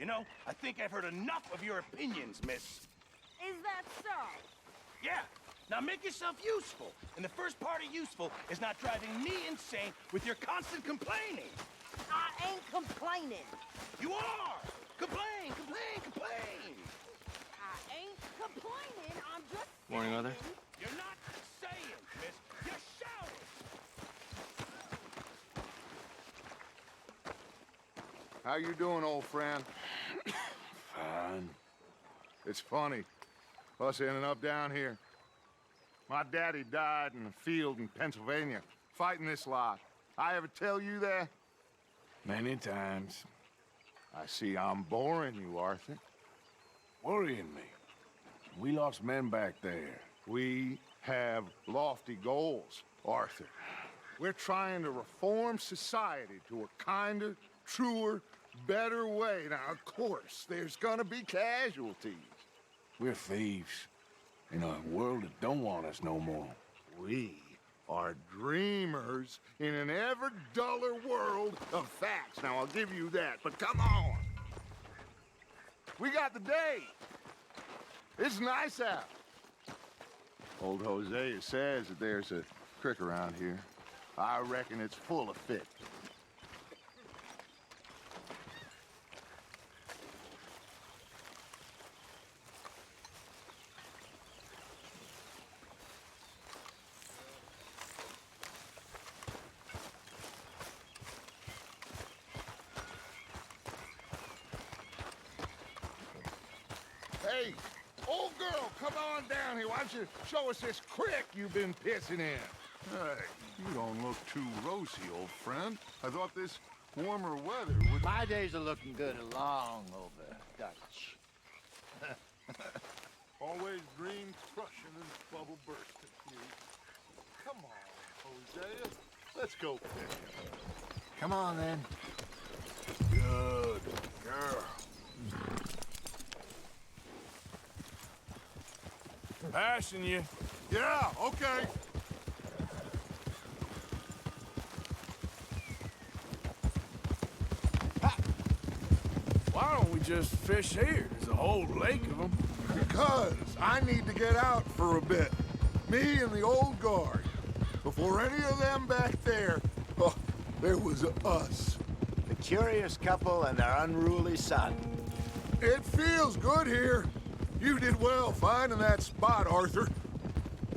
You know, I think I've heard enough of your opinions, miss. Is that so? Yeah. Now make yourself useful. And the first part of useful is not driving me insane with your constant complaining. I ain't complaining. You are! Complain, complain, complain! I ain't complaining. I'm just Morning, saying. Mother. You're not saying, miss. You're shouting! How you doing, old friend? Fine. It's funny, us ending up down here. My daddy died in a field in Pennsylvania, fighting this lot. I ever tell you that? Many times. I see I'm boring you, Arthur. Worrying me. We lost men back there. We have lofty goals, Arthur. We're trying to reform society to a kinder, truer, better way. Now, of course, there's gonna be casualties. We're thieves. In a world that don't want us no more. We are dreamers in an ever duller world of facts. Now, I'll give you that, but come on. We got the day. It's nice out. Old Hosea says that there's a creek around here. I reckon it's full of fish. Hey, old girl, come on down here. Why don't you show us this creek you've been pissing in? Hey, you don't look too rosy, old friend. I thought this warmer weather would... My days are looking good along over Dutch. Always dream crushing and bubble bursting. You. Come on, Hosea. Let's go fishing. Come on, then. Good girl. Passing you. Yeah, okay. Why don't we just fish here? There's a whole lake of them. Because I need to get out for a bit. Me and the old guard. Before any of them back there, oh, there was us. The curious couple and their unruly son. It feels good here. You did well finding that spot, Arthur.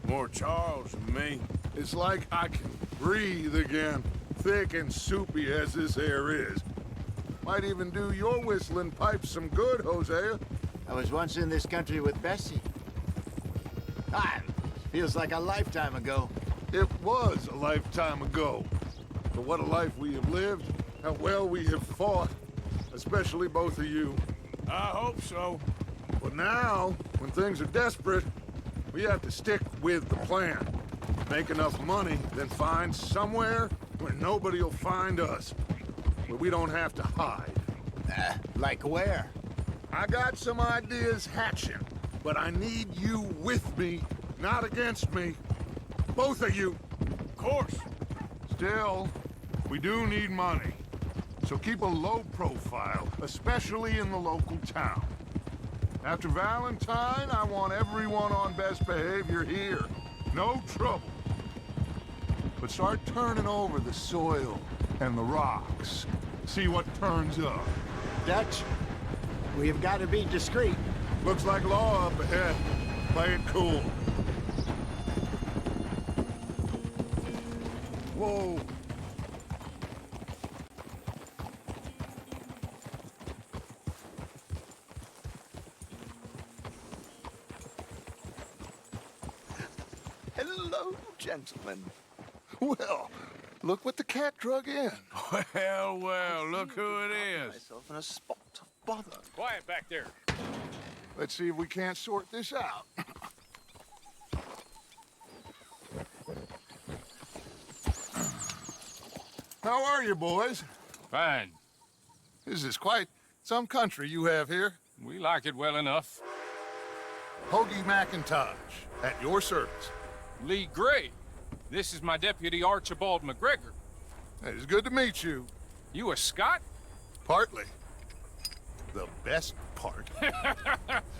More Charles than me. It's like I can breathe again, thick and soupy as this air is. Might even do your whistling pipes some good, Hosea. I was once in this country with Bessie. Ah, feels like a lifetime ago. It was a lifetime ago. But what a life we have lived, how well we have fought, especially both of you. I hope so. But now, when things are desperate, we have to stick with the plan. Make enough money, then find somewhere where nobody will find us. Where we don't have to hide. Like where? I got some ideas hatching, but I need you with me, not against me. Both of you. Of course. Still, we do need money. So keep a low profile, especially in the local town. After Valentine, I want everyone on best behavior here. No trouble. But start turning over the soil and the rocks. See what turns up. Dutch, we've got to be discreet. Looks like law up ahead. Play it cool. Whoa. Hello, gentlemen. Well, look what the cat drug in. Well, well, look who it is. Myself in a spot of bother. Quiet back there. Let's see if we can't sort this out. How are you, boys? Fine. This is quite some country you have here. We like it well enough. Hoagie McIntosh, at your service. Lee Gray. This is my deputy Archibald McGregor. It is good to meet you. You a Scot? Partly. the best part.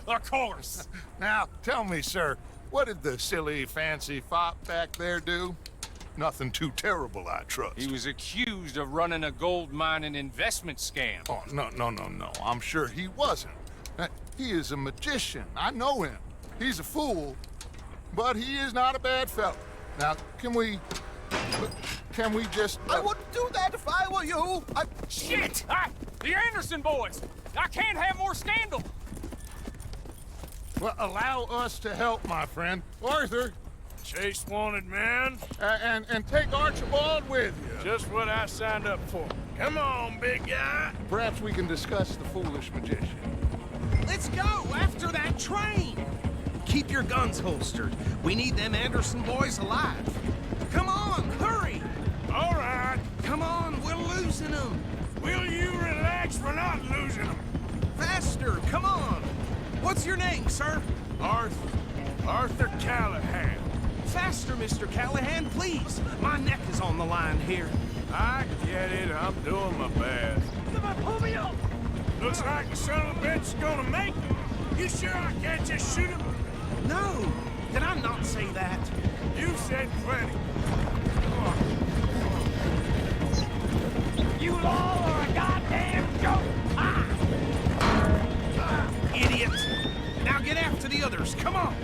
Of course. Now, tell me, sir, what did the silly, fancy fop back there do? Nothing too terrible, I trust. He was accused of running a gold mining investment scam. Oh, no. I'm sure he wasn't. He is a magician. I know him. He's a fool, but he is not a bad fellow. Now, can we just... I wouldn't do that if I were you. Shit! The Anderson boys! I can't have more scandal! Well, allow us to help, my friend. Arthur, Chase wanted man. and take Archibald with you. Just what I signed up for. Come on, big guy. Perhaps we can discuss the foolish magician. Let's go after that train! Keep your guns holstered. We need them Anderson boys alive. Come on, hurry! All right. Come on, we're losing them. Will you relax? We're not losing them. Faster, come on. What's your name, sir? Arthur Callahan. Faster, Mr. Callahan, please. My neck is on the line here. I get it. I'm doing my best. Pull me up! Looks like the son of a bitch is gonna make it. You sure I can't just shoot him? No, did I not say that? You said plenty. You all are a goddamn joke! Idiot! Now get after the others, come on!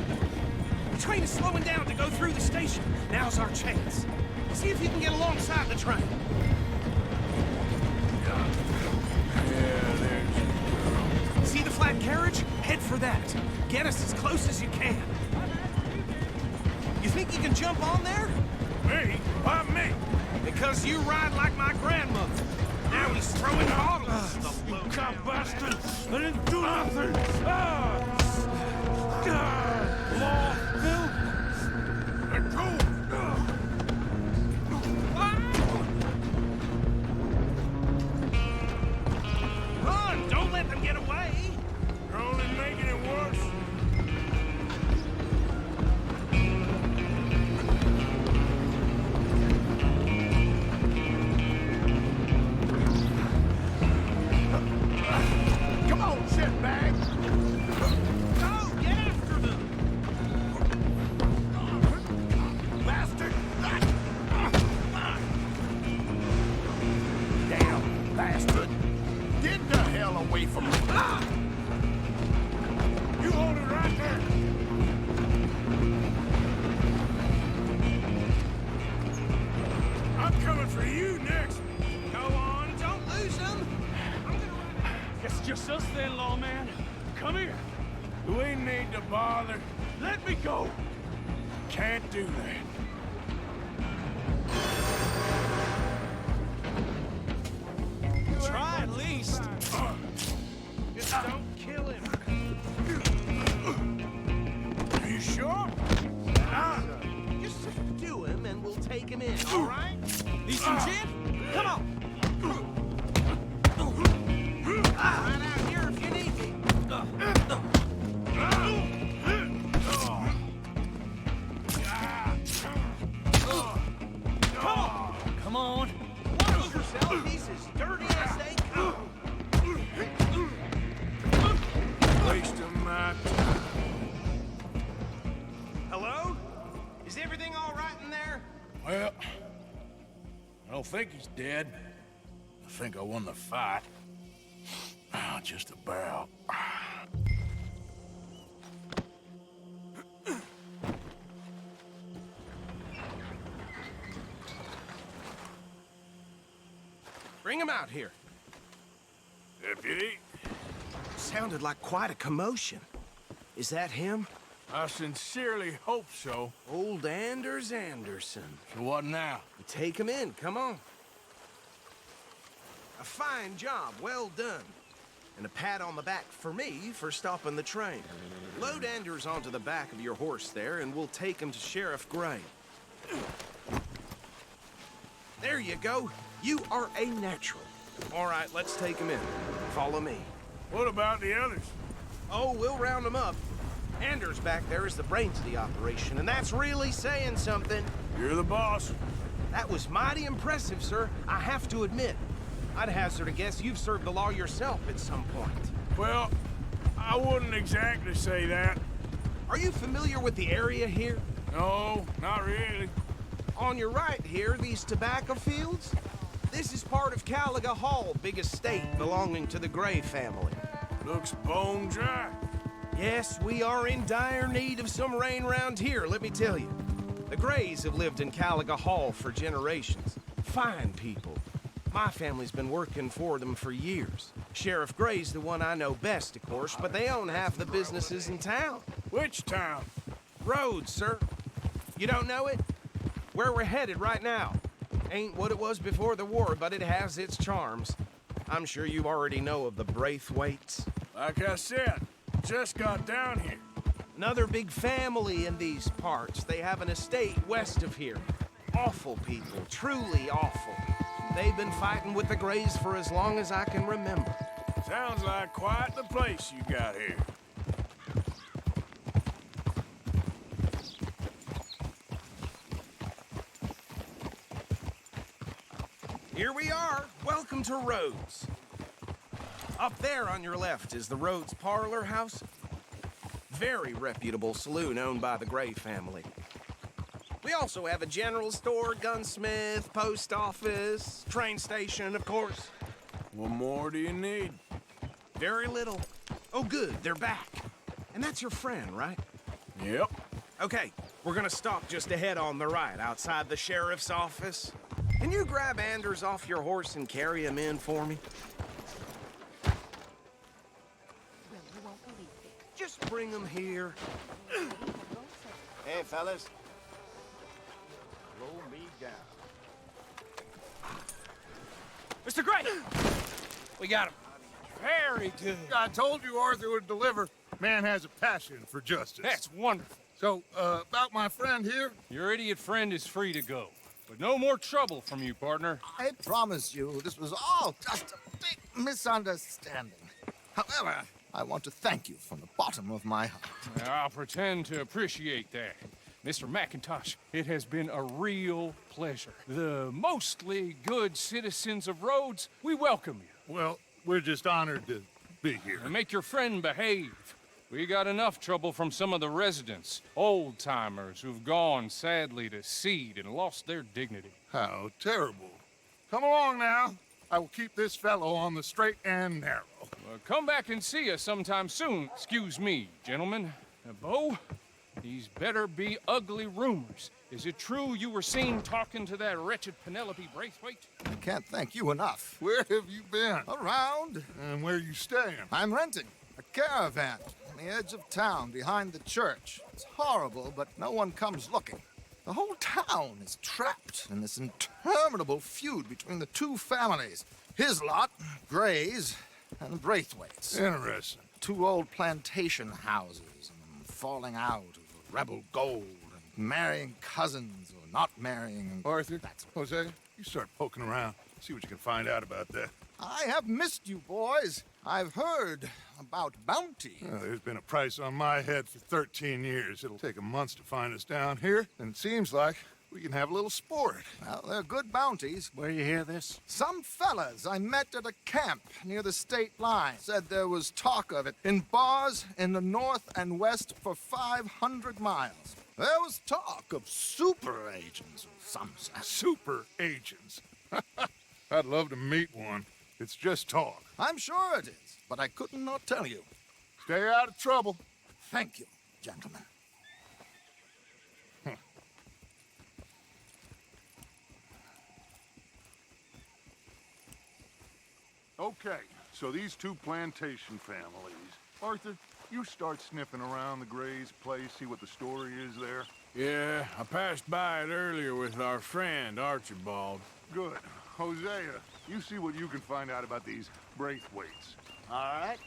The train is slowing down to go through the station. Now's our chance. See if you can get alongside the train. See the flat carriage? Head for that. Get us as close as you can. You think you can jump on there? Me? Why me? Because you ride like my grandmother. Now he's throwing bottles. You cop bastard! I didn't do nothing! Law, Bill! Let go! Run! Don't let them get away! You're only making it worse. Come on, shitbag! Go! Get after them! Bastard! Damn bastard! Get the hell away from me! You hold it right there. I'm coming for you next. Go on, don't lose them! It's just us then, lawman. Come here. We need to bother. Let me go. Can't do that. Try at least. Just don't kill him. Are you sure? Just subdue him and we'll take him in, all right? Need some gin? Come on! Right out here if you need me. Come on. Watch yourself, he's as dirty as they come. Wasting my time. Hello? Is everything all right in there? Well, I don't think he's dead. I think I won the fight. Just about. Bring him out here. Deputy, Sounded like quite a commotion. Is that him? I sincerely hope so. Old Anders Anderson. So what now? Take him in, come on. A fine job, well done. And a pat on the back for me for stopping the train. Load Anders onto the back of your horse there, and we'll take him to Sheriff Gray. There you go. You are a natural. All right, let's take him in. Follow me. what about the others? Oh, we'll round them up. Anders back there is the brains of the operation, and that's really saying something. You're the boss. That was mighty impressive, sir. I have to admit. I'd hazard a guess you've served the law yourself at some point. Well, I wouldn't exactly say that. Are you familiar with the area here? No, not really. On your right here, these tobacco fields? This is part of Caliga Hall, big estate belonging to the Gray family. Looks bone dry. Yes, we are in dire need of some rain around here, let me tell you. The Grays have lived in Caliga Hall for generations. Fine people. My family's been working for them for years. Sheriff Gray's the one I know best, of course, but they own half the businesses in town. Which town? Rhodes, sir. You don't know it? Where we're headed right now. Ain't what it was before the war, but it has its charms. I'm sure you already know of the Braithwaites. Like I said, just got down here. Another big family in these parts. They have an estate west of here. Awful people, truly awful. They've been fighting with the Grays for as long as I can remember. Sounds like quite the place you got here. Here we are. Welcome to Rhodes. Up there on your left is the Rhodes Parlor House. Very reputable saloon owned by the Gray family. We also have a general store, gunsmith, post office, train station, of course. What more do you need? Very little. Oh, good, they're back. And that's your friend, right? Yep. Okay, we're gonna stop just ahead on the right, outside the sheriff's office. Can you grab Anders off your horse and carry him in for me? Just bring him here. Hey, fellas. Roll me down. Mr. Gray! We got him. Very good. I told you Arthur would deliver. Man has a passion for justice. That's wonderful. So, about my friend here? Your idiot friend is free to go. But no more trouble from you, partner. I promise you, this was all just a big misunderstanding. However, I want to thank you from the bottom of my heart. I'll pretend to appreciate that. Mr. McIntosh, it has been a real pleasure. The mostly good citizens of Rhodes, we welcome you. Well, we're just honored to be here. And make your friend behave. We got enough trouble from some of the residents, old-timers who've gone, sadly, to seed and lost their dignity. How terrible. Come along now. I will keep this fellow on the straight and narrow. Well, come back and see us sometime soon. Excuse me, gentlemen. Bo, these better be ugly rumors. Is it true you were seen talking to that wretched Penelope Braithwaite? I can't thank you enough. Where have you been? Around. And where are you staying? I'm renting a caravan on the edge of town behind the church. It's horrible, but no one comes looking. The whole town is trapped in this interminable feud between the two families. His lot, Gray's, and the Braithwaites. Interesting. Two old plantation houses, and falling out of rebel gold, and marrying cousins or not marrying. And Arthur, that's Jose, you start poking around. See what you can find out about that. I have missed you, boys. I've heard about bounty. There's been a price on my head for 13 years. It'll take 'em months to find us down here, and it seems like we can have a little sport. Well, they're good bounties. Where you hear this? Some fellas I met at a camp near the state line said there was talk of it in bars in the north and west for 500 miles. There was talk of super agents of some sort. Super agents. I'd love to meet one. It's just talk. I'm sure it is, but I couldn't not tell you. Stay out of trouble. Thank you, gentlemen. Okay, so these two plantation families. Arthur, you start sniffing around the Gray's place, see what the story is there. Yeah, I passed by it earlier with our friend, Archibald. Good. Hosea, you see what you can find out about these Braithwaites. All right.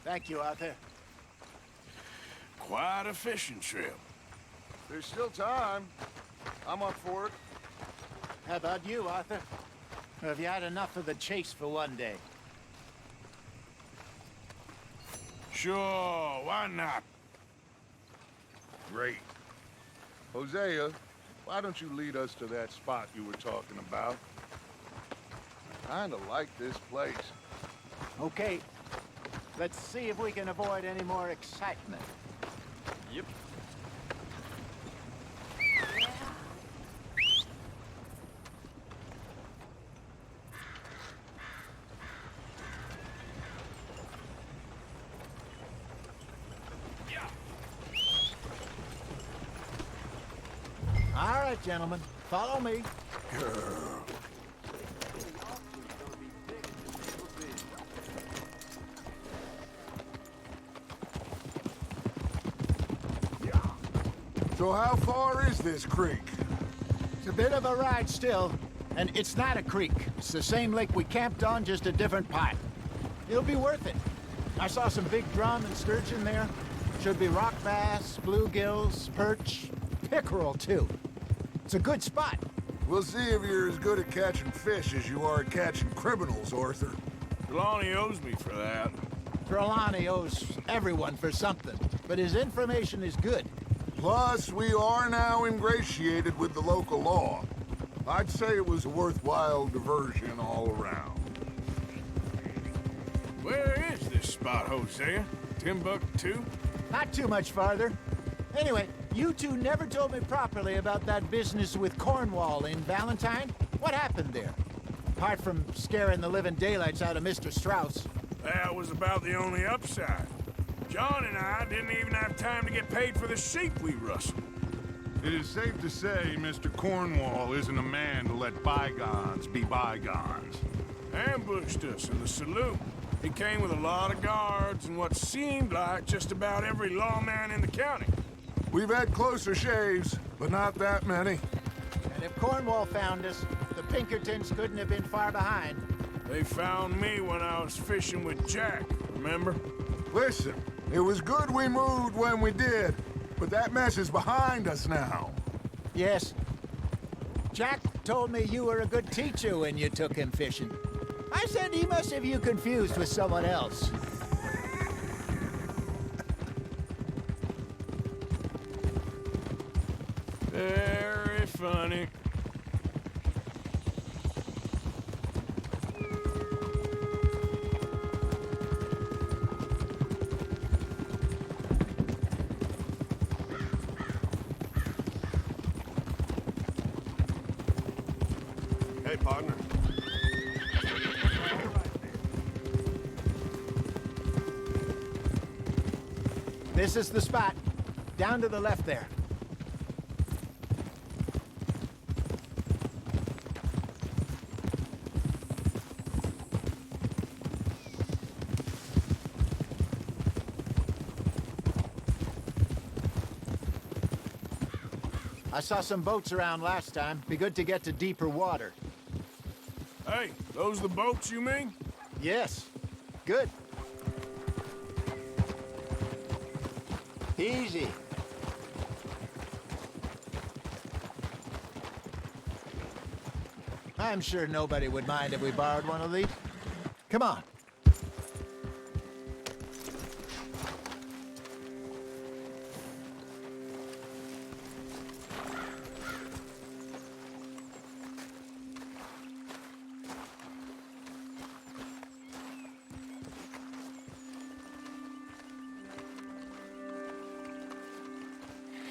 Thank you, Arthur. Quite a fishing trip. There's still time. I'm up for it. How about you, Arthur? Or have you had enough of the chase for one day? Sure, why not? Great. Hosea, why don't you lead us to that spot you were talking about? I kinda like this place. Okay. Let's see if we can avoid any more excitement. Yep. All right, gentlemen, follow me. So how far is this creek? It's a bit of a ride still, and it's not a creek. It's the same lake we camped on, just a different part. It'll be worth it. I saw some big drum and sturgeon there. Should be rock bass, bluegills, perch, pickerel too. It's a good spot. We'll see if you're as good at catching fish as you are at catching criminals, Arthur. Trelawney owes me for that. Trelawney owes everyone for something, but his information is good. Plus, we are now ingratiated with the local law. I'd say it was a worthwhile diversion all around. Where is this spot, Hosea? Timbuktu? Not too much farther. Anyway, you two never told me properly about that business with Cornwall in Valentine. What happened there? Apart from scaring the living daylights out of Mr. Strauss. That was about the only upside. John and I didn't even have time to get paid for the sheep we rustled. It is safe to say Mr. Cornwall isn't a man to let bygones be bygones. Ambushed us in the saloon. He came with a lot of guards and what seemed like just about every lawman in the county. We've had closer shaves, but not that many. And if Cornwall found us, the Pinkertons couldn't have been far behind. They found me when I was fishing with Jack, remember? Listen, it was good we moved when we did, but that mess is behind us now. Yes. Jack told me you were a good teacher when you took him fishing. I said he must have you confused with someone else. Very funny. Hey, partner. This is the spot. Down to the left there. I saw some boats around last time. Be good to get to deeper water. Hey, those the boats you mean? Yes. Good. Easy. I'm sure nobody would mind if we borrowed one of these. Come on.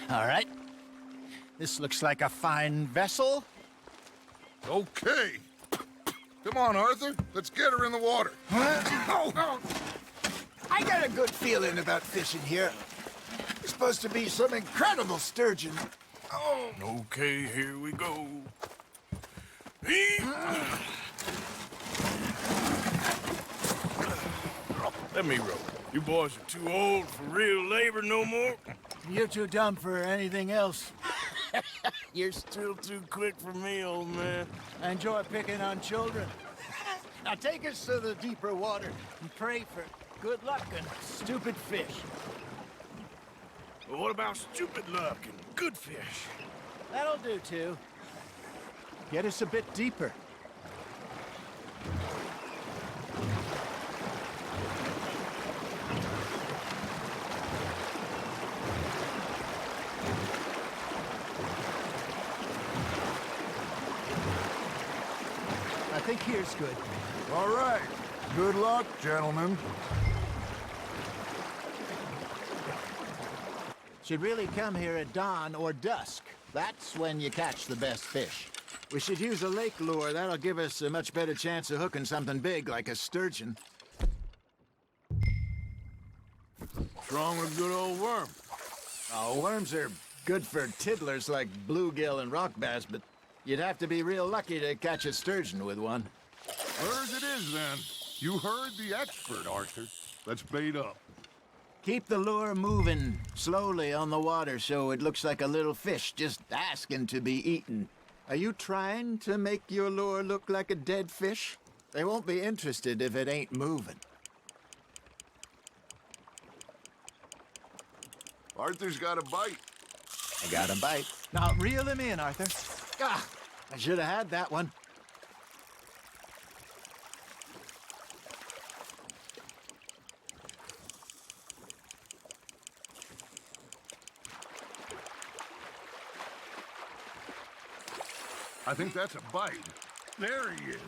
All right. This looks like a fine vessel. Okay. Come on, Arthur. Let's get her in the water. Oh. I got a good feeling about fishing here. There's supposed to be some incredible sturgeon. Oh. Okay, here we go. Let me row. You boys are too old for real labor no more. You're too dumb for anything else. You're still too quick for me, old man. I enjoy picking on children. Now take us to the deeper water and pray for good luck and stupid fish. Well, what about stupid luck and good fish? That'll do, too. Get us a bit deeper. I think here's good. All right. Good luck, gentlemen. should really come here at dawn or dusk. That's when you catch the best fish. We should use a lake lure. That'll give us a much better chance of hooking something big like a sturgeon. What's wrong with a good old worm? Oh, worms are good for tiddlers like bluegill and rock bass, but you'd have to be real lucky to catch a sturgeon with one. Hers it is, then. You heard the expert, Arthur. Let's bait up. Keep the lure moving slowly on the water so it looks like a little fish just asking to be eaten. Are you trying to make your lure look like a dead fish? They won't be interested if it ain't moving. Arthur's got a bite. I got a bite. Now reel him in, Arthur. Ah, I should have had that one. I think that's a bite. There he is.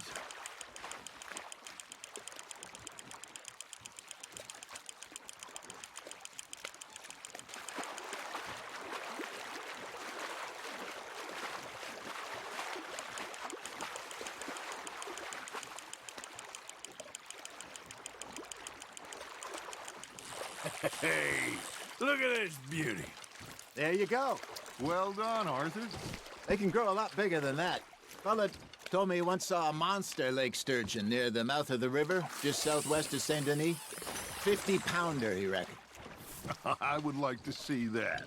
Hey, look at this beauty. There you go. Well done, Arthur. They can grow a lot bigger than that. Fella told me he once saw a monster lake sturgeon near the mouth of the river, just southwest of Saint Denis. 50-pounder, he reckoned. I would like to see that.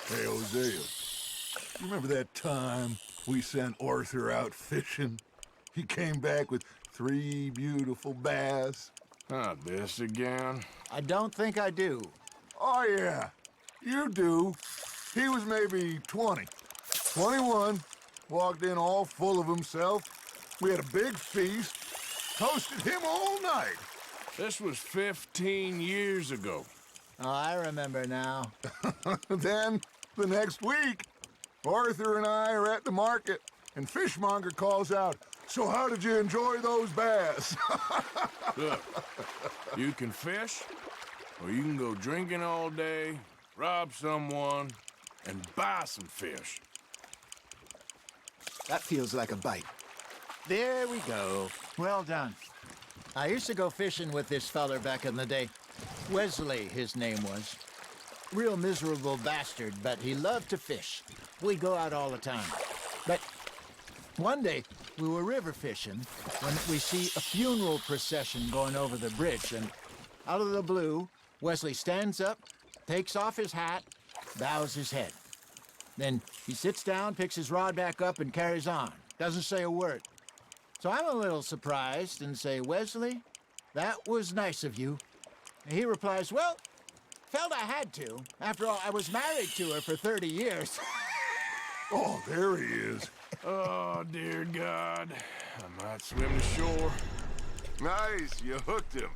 Hey, Hosea, you remember that time we sent Arthur out fishing? He came back with 3 beautiful bass. Not this again. I don't think I do. Oh, yeah, you do. He was maybe 20. 21, walked in all full of himself. We had a big feast, toasted him all night. This was 15 years ago. Oh, I remember now. Then, the next week, Arthur and I are at the market, and Fishmonger calls out, "So how did you enjoy those bass?" Look, you can fish, or you can go drinking all day, rob someone, and buy some fish. That feels like a bite. There we go. Well done. I used to go fishing with this feller back in the day. Wesley, his name was. Real miserable bastard, but he loved to fish. We'd go out all the time. But one day, we were river fishing when we see a funeral procession going over the bridge, and out of the blue, Wesley stands up, takes off his hat, bows his head. Then he sits down, picks his rod back up, and carries on. Doesn't say a word. So I'm a little surprised and say, "Wesley, that was nice of you." And he replies, "Well, felt I had to. After all, I was married to her for 30 years. Oh, there he is. Oh, dear God. I might swim to shore. Nice, you hooked him.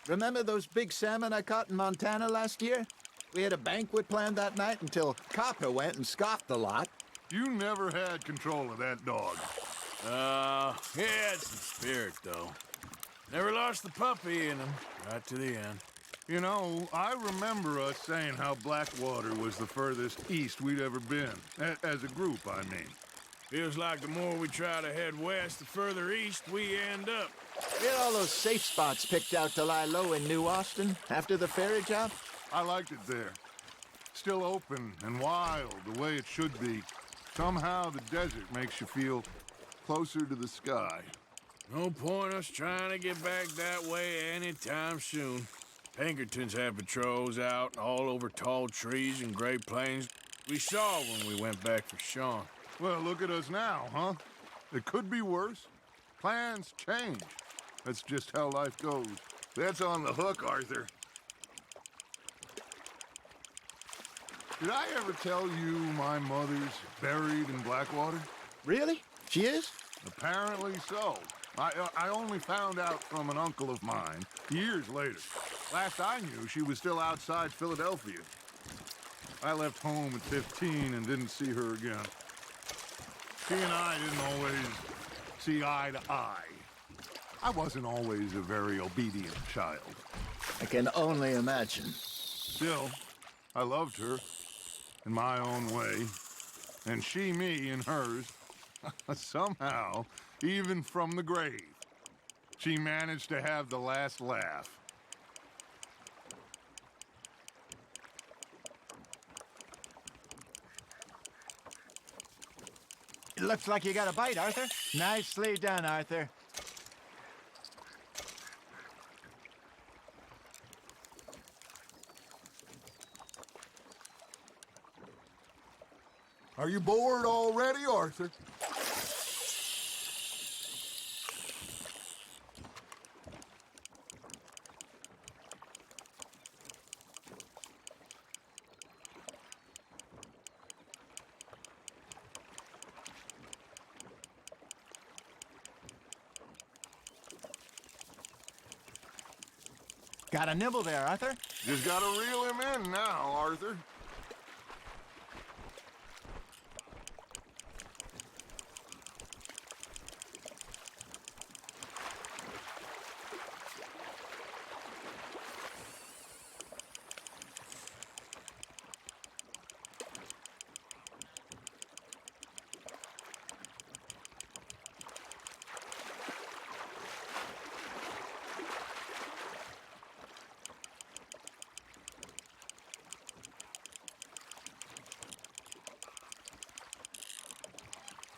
Remember those big salmon I caught in Montana last year? We had a banquet planned that night until Copper went and scoffed the lot. You never had control of that dog. He had some spirit, though. Never lost the puppy in him, right to the end. You know, I remember us saying how Blackwater was the furthest east we'd ever been. As a group, I mean. Feels like the more we try to head west, the further east we end up. We had all those safe spots picked out to lie low in New Austin after the ferry job. I liked it there. Still open and wild, the way it should be. Somehow the desert makes you feel closer to the sky. No point us trying to get back that way anytime soon. Pinkertons had patrols out all over tall trees and Great Plains. We saw when we went back for Sean. Well, look at us now, huh? It could be worse. Plans change. That's just how life goes. That's on the hook, Arthur. Did I ever tell you my mother's buried in Blackwater? Really? She is? Apparently so. I only found out from an uncle of mine years later. Last I knew, she was still outside Philadelphia. I left home at 15 and didn't see her again. She and I didn't always see eye to eye. I wasn't always a very obedient child. I can only imagine. Still, I loved her in my own way, and she me in hers. Somehow, even from the grave, she managed to have the last laugh. It looks like you got a bite, Arthur. Nicely done, Arthur. Are you bored already, Arthur? Got a nibble there, Arthur? Just gotta reel him in now, Arthur.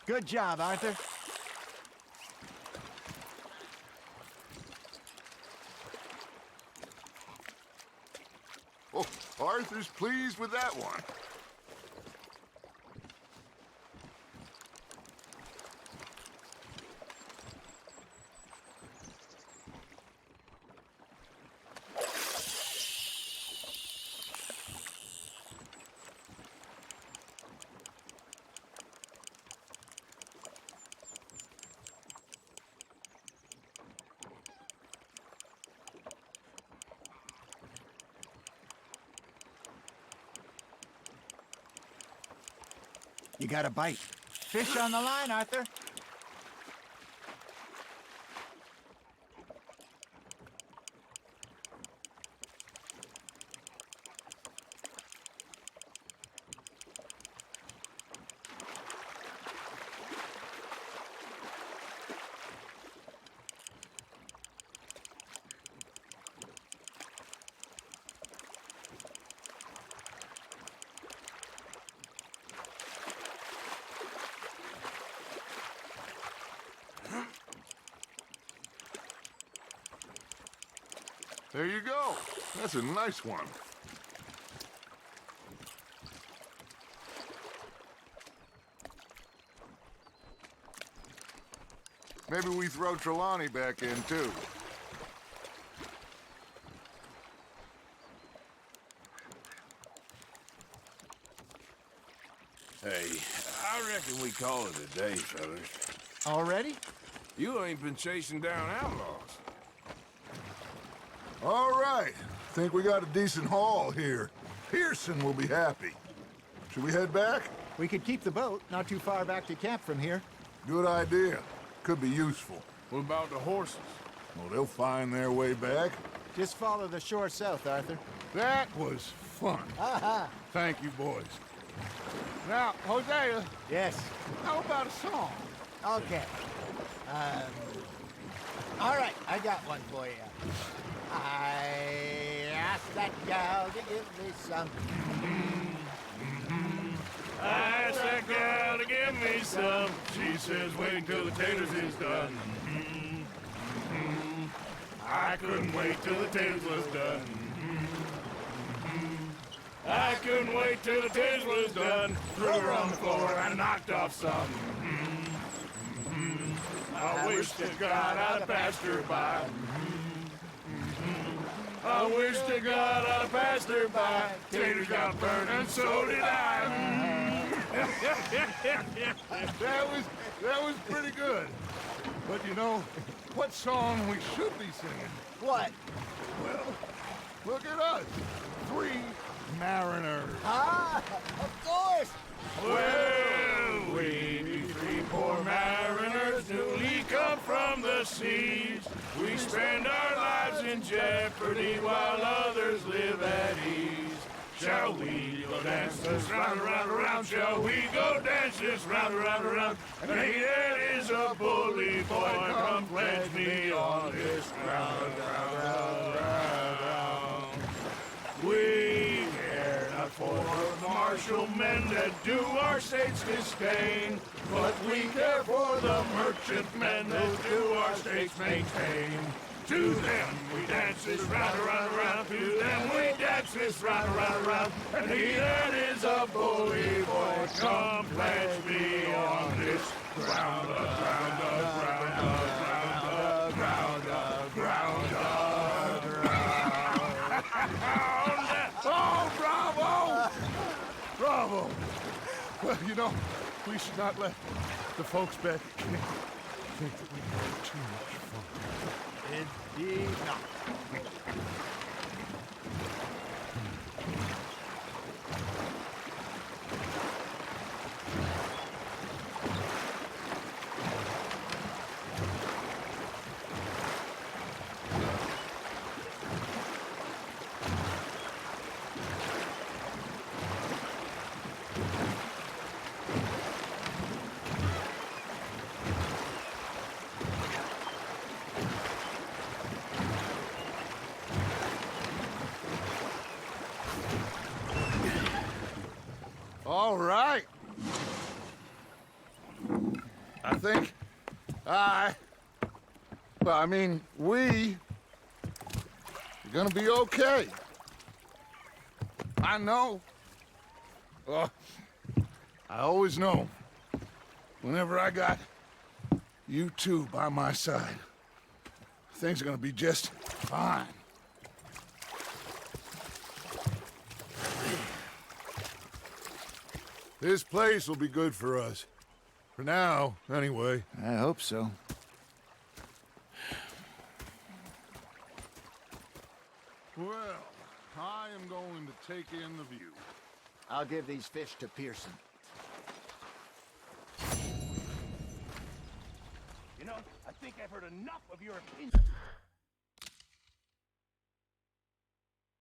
Good job, Arthur. Oh, Arthur's pleased with that one. You got a bite. Fish on the line, Arthur. There you go. That's a nice one. Maybe we throw Trelawney back in, too. Hey, I reckon we call it a day, fellas. Already? You ain't been chasing down outlaws. All right. Think we got a decent haul here. Pearson will be happy. Should we head back? We could keep the boat not too far back to camp from here. Good idea. Could be useful. What about the horses? Well, they'll find their way back. Just follow the shore south, Arthur. That was fun. Aha! Thank you, boys. Now, Hosea, Yes. how about a song? Okay. All right, I got one for you. I asked that gal to give me some. I asked that gal to give me some. She says, wait till the taters is done. I couldn't wait till the taters was done. I couldn't wait till the taters was done. Threw her on the floor and knocked off some. I wish to God I'd have passed her by. I wish to God I'd have passed her by. Taters got burned and so did I. That was pretty good. But you know, what song we should be singing? What? Well, look at us. 3 mariners. Ah, of course. Well, we be 3 poor mariners newly come from the seas. We spend our lives in in jeopardy while others live at ease. Shall we go dance this round, around, around? Shall we go dance this round, around, around? And here is a bully boy, come pledge me on this ground, ground, ground, ground. We care not for the martial men that do our state's disdain, but we care for the merchant men that do our state's maintain. To them we dance this round, around, around. To them we dance this round, around, around. And he that is a bully boy, come pledge me on this ground, ground, ground, ground, ground, ground, ground. Oh, bravo! Bravo! Well, you know, we should not let the folks back at camp think that we had too much fun. Indeed not. All right. I think we are gonna be okay. I know. I always know. Whenever I got you two by my side, things are gonna be just fine. This place will be good for us. For now, anyway. I hope so. Well, I am going to take in the view. I'll give these fish to Pearson. You know, I think I've heard enough of your opinion.